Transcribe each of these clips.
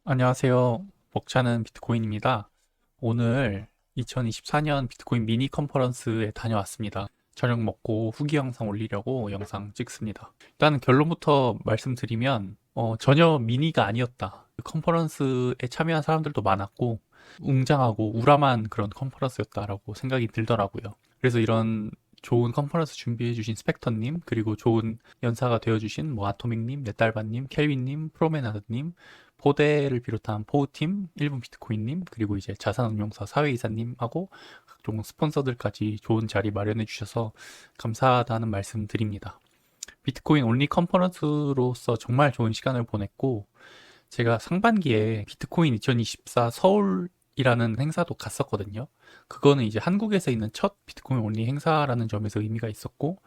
안녕하세요. 벅차는 비트코인입니다. 오늘 2024년 비트코인 미니 컨퍼런스에 다녀왔습니다. 저녁 먹고 후기 영상 올리려고 영상 찍습니다. 일단 결론부터 말씀드리면 전혀 미니가 아니었다. 그 컨퍼런스에 참여한 사람들도 많았고 웅장하고 우람한 그런 컨퍼런스였다라고 생각이 들더라고요. 그래서 이런 좋은 컨퍼런스 준비해주신 스펙터님, 그리고 좋은 연사가 되어주신 뭐 아토믹님, 네딸바님, 켈빈님, 프로메나드님, 포대를 비롯한 포우팀, 1분 비트코인님, 그리고 이제 자산운용사 사회이사님하고 각종 스폰서들까지 좋은 자리 마련해 주셔서 감사하다는 말씀 드립니다. 비트코인 온리 컨퍼런스로서 정말 좋은 시간을 보냈고, 제가 상반기에 비트코인 2024 서울이라는 행사도 갔었거든요. 그거는 이제 한국에서 있는 첫 비트코인 온리 행사라는 점에서 의미가 있었고,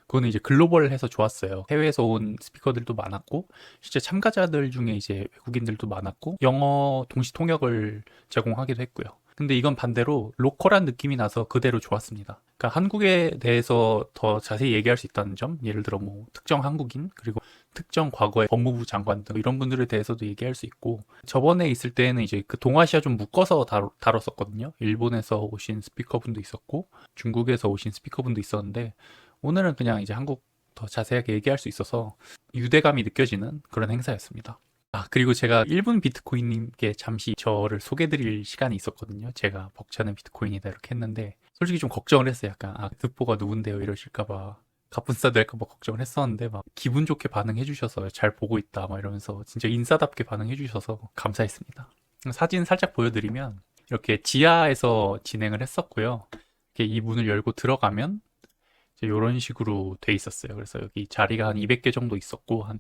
그거는 이제 글로벌해서 좋았어요. 해외에서 온 스피커들도 많았고, 실제 참가자들 중에 이제 외국인들도 많았고, 영어 동시 통역을 제공하기도 했고요. 근데 이건 반대로 로컬한 느낌이 나서 그대로 좋았습니다. 그러니까 한국에 대해서 더 자세히 얘기할 수 있다는 점, 예를 들어 뭐 특정 한국인, 그리고 특정 과거의 법무부 장관 등 이런 분들에 대해서도 얘기할 수 있고, 저번에 있을 때는 이제 그 동아시아 좀 묶어서 다뤘었거든요. 일본에서 오신 스피커분도 있었고, 중국에서 오신 스피커분도 있었는데, 오늘은 그냥 이제 한국 더 자세하게 얘기할 수 있어서 유대감이 느껴지는 그런 행사였습니다. 그리고 제가 1분 비트코인님께 잠시 저를 소개드릴 시간이 있었거든요. 제가 벅차는 비트코인이다 이렇게 했는데, 솔직히 좀 걱정을 했어요. 약간, 듣보가 누군데요? 이러실까봐. 갑분싸 될까봐 걱정을 했었는데, 막, 기분 좋게 반응해 주셔서 잘 보고 있다, 막 이러면서, 진짜 인싸답게 반응해 주셔서 감사했습니다. 사진 살짝 보여드리면, 이렇게 지하에서 진행을 했었고요. 이렇게 이 문을 열고 들어가면, 이런 식으로 돼 있었어요. 그래서 여기 자리가 한 200개 정도 있었고, 한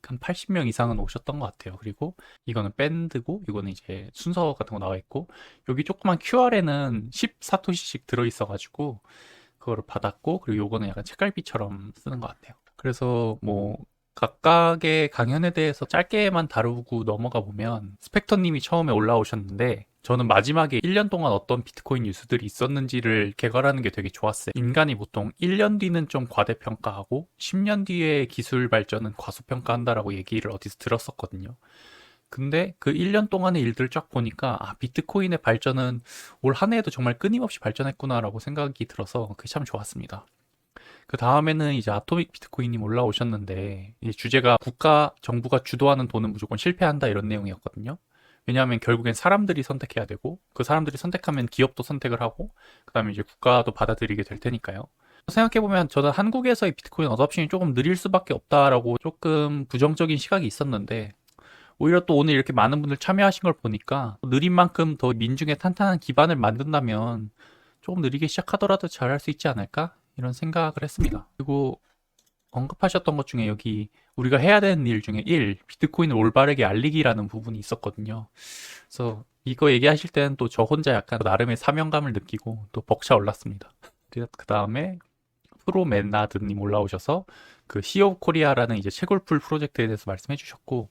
80명 이상은 오셨던 것 같아요. 그리고 이거는 밴드고, 이거는 이제 순서 같은 거 나와 있고, 여기 조그만 QR에는 10사토시씩 들어있어가지고, 그거를 받았고, 그리고 요거는 약간 책갈피처럼 쓰는 것 같아요. 그래서 뭐, 각각의 강연에 대해서 짧게만 다루고 넘어가 보면, 스펙터님이 처음에 올라오셨는데, 저는 마지막에 1년 동안 어떤 비트코인 뉴스들이 있었는지를 개괄하는 게 되게 좋았어요. 인간이 보통 1년 뒤는 좀 과대평가하고 10년 뒤의 기술 발전은 과소평가한다라고 얘기를 어디서 들었었거든요. 근데 그 1년 동안의 일들을 쫙 보니까 비트코인의 발전은 올 한 해에도 정말 끊임없이 발전했구나라고 생각이 들어서 그게 참 좋았습니다. 그 다음에는 이제 아토믹 비트코인님 올라오셨는데 이제 주제가 국가 정부가 주도하는 돈은 무조건 실패한다 이런 내용이었거든요. 왜냐하면 결국엔 사람들이 선택해야 되고 그 사람들이 선택하면 기업도 선택을 하고 그다음에 이제 국가도 받아들이게 될 테니까요. 생각해보면 저는 한국에서의 비트코인 어답션이 조금 느릴 수밖에 없다라고 조금 부정적인 시각이 있었는데 오히려 또 오늘 이렇게 많은 분들 참여하신 걸 보니까 느린 만큼 더 민중의 탄탄한 기반을 만든다면 조금 느리게 시작하더라도 잘할 수 있지 않을까? 이런 생각을 했습니다. 그리고 언급하셨던 것 중에 여기 우리가 해야 되는 일 중에 1, 비트코인을 올바르게 알리기라는 부분이 있었거든요. 그래서 이거 얘기하실 때는 또 저 혼자 약간 나름의 사명감을 느끼고 또 벅차 올랐습니다. 그 다음에 프로맨나드님 올라오셔서 그 시오 코리아라는 이제 채굴풀 프로젝트에 대해서 말씀해 주셨고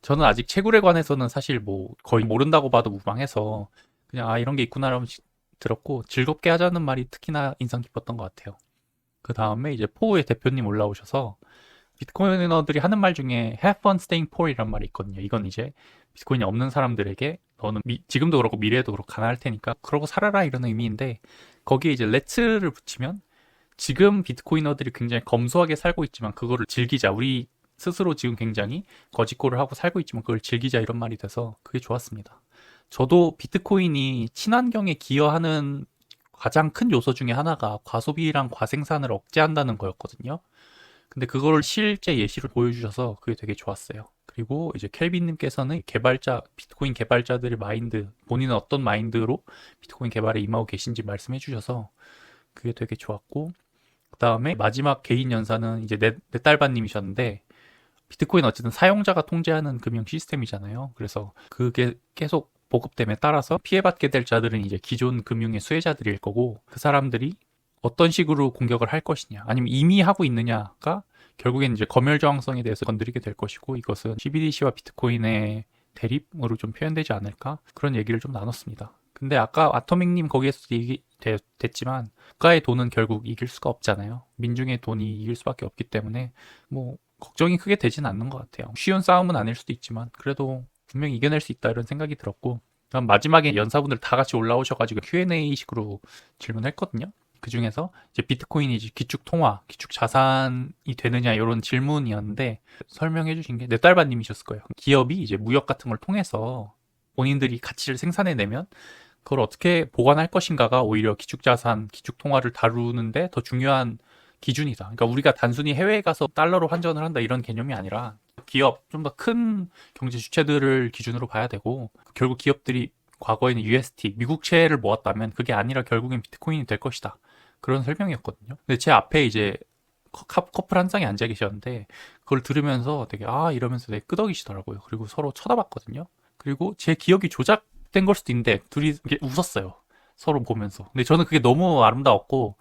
저는 아직 채굴에 관해서는 사실 뭐 거의 모른다고 봐도 무방해서 그냥 이런 게 있구나라고 들었고 즐겁게 하자는 말이 특히나 인상 깊었던 것 같아요. 그 다음에 이제 포우의 대표님 올라오셔서 비트코이너들이 하는 말 중에 have fun staying poor이란 말이 있거든요. 이건 이제 비트코인이 없는 사람들에게 너는 지금도 그렇고 미래에도 그렇고 가난할 테니까 그러고 살아라 이런 의미인데 거기에 이제 let's를 붙이면 지금 비트코이너들이 굉장히 검소하게 살고 있지만 그거를 즐기자. 우리 스스로 지금 굉장히 거짓골을 하고 살고 있지만 그걸 즐기자 이런 말이 돼서 그게 좋았습니다. 저도 비트코인이 친환경에 기여하는 가장 큰 요소 중에 하나가 과소비랑 과생산을 억제한다는 거였거든요. 근데 그걸 실제 예시로 보여주셔서 그게 되게 좋았어요. 그리고 이제 켈빈님께서는 비트코인 개발자들의 마인드, 본인은 어떤 마인드로 비트코인 개발에 임하고 계신지 말씀해 주셔서 그게 되게 좋았고, 그 다음에 마지막 개인 연사는 이제 넷달바님이셨는데, 비트코인 어쨌든 사용자가 통제하는 금융 시스템이잖아요. 그래서 그게 계속 보급됨에 따라서 피해받게 될 자들은 이제 기존 금융의 수혜자들일 거고 그 사람들이 어떤 식으로 공격을 할 것이냐 아니면 이미 하고 있느냐가 결국엔 이제 검열 저항성에 대해서 건드리게 될 것이고 이것은 CBDC와 비트코인의 대립으로 좀 표현되지 않을까 그런 얘기를 좀 나눴습니다. 근데 아까 아토믹님 거기에서 됐지만 국가의 돈은 결국 이길 수가 없잖아요. 민중의 돈이 이길 수밖에 없기 때문에 뭐 걱정이 크게 되진 않는 것 같아요. 쉬운 싸움은 아닐 수도 있지만 그래도 분명히 이겨낼 수 있다 이런 생각이 들었고, 그다음 마지막에 연사분들 다 같이 올라오셔가지고 Q&A 식으로 질문했거든요. 그 중에서 이제 비트코인이 이제 기축 통화, 기축 자산이 되느냐 이런 질문이었는데 설명해 주신 게 넷달바님이셨을 거예요. 기업이 이제 무역 같은 걸 통해서 본인들이 가치를 생산해내면 그걸 어떻게 보관할 것인가가 오히려 기축 자산, 기축 통화를 다루는데 더 중요한 기준이다. 그러니까 우리가 단순히 해외에 가서 달러로 환전을 한다 이런 개념이 아니라 기업, 좀 더 큰 경제 주체들을 기준으로 봐야 되고, 결국 기업들이 과거에는 UST, 미국채를 모았다면 그게 아니라 결국엔 비트코인이 될 것이다. 그런 설명이었거든요. 근데 제 앞에 이제 커플 한 쌍이 앉아 계셨는데 그걸 들으면서 되게 이러면서 되게 끄덕이시더라고요. 그리고 서로 쳐다봤거든요. 그리고 제 기억이 조작된 걸 수도 있는데 둘이 이렇게 웃었어요. 서로 보면서. 근데 저는 그게 너무 아름다웠고,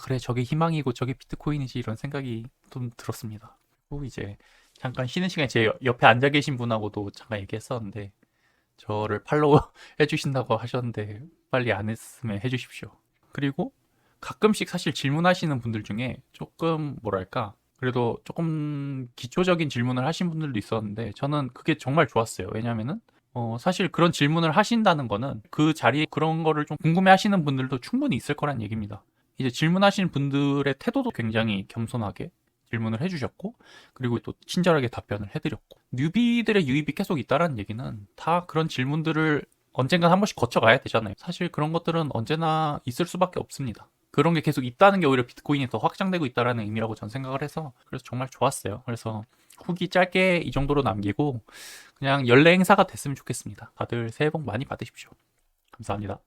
그래, 저게 희망이고 저게 비트코인이지 이런 생각이 좀 들었습니다. 그리고 이제 잠깐 쉬는 시간에 제 옆에 앉아 계신 분하고도 잠깐 얘기했었는데 저를 팔로우 해주신다고 하셨는데 빨리 안 했으면 해주십시오. 그리고 가끔씩 사실 질문하시는 분들 중에 조금 뭐랄까 그래도 조금 기초적인 질문을 하신 분들도 있었는데 저는 그게 정말 좋았어요. 왜냐면은 사실 그런 질문을 하신다는 거는 그 자리에 그런 거를 좀 궁금해 하시는 분들도 충분히 있을 거란 얘기입니다. 이제 질문하신 분들의 태도도 굉장히 겸손하게 질문을 해주셨고, 그리고 또 친절하게 답변을 해드렸고, 뉴비들의 유입이 계속 있다라는 얘기는 다 그런 질문들을 언젠간 한 번씩 거쳐가야 되잖아요. 사실 그런 것들은 언제나 있을 수밖에 없습니다. 그런 게 계속 있다는 게 오히려 비트코인이 더 확장되고 있다라는 의미라고 전 생각을 해서 그래서 정말 좋았어요. 그래서 후기 짧게 이 정도로 남기고 그냥 연례 행사가 됐으면 좋겠습니다. 다들 새해 복 많이 받으십시오. 감사합니다.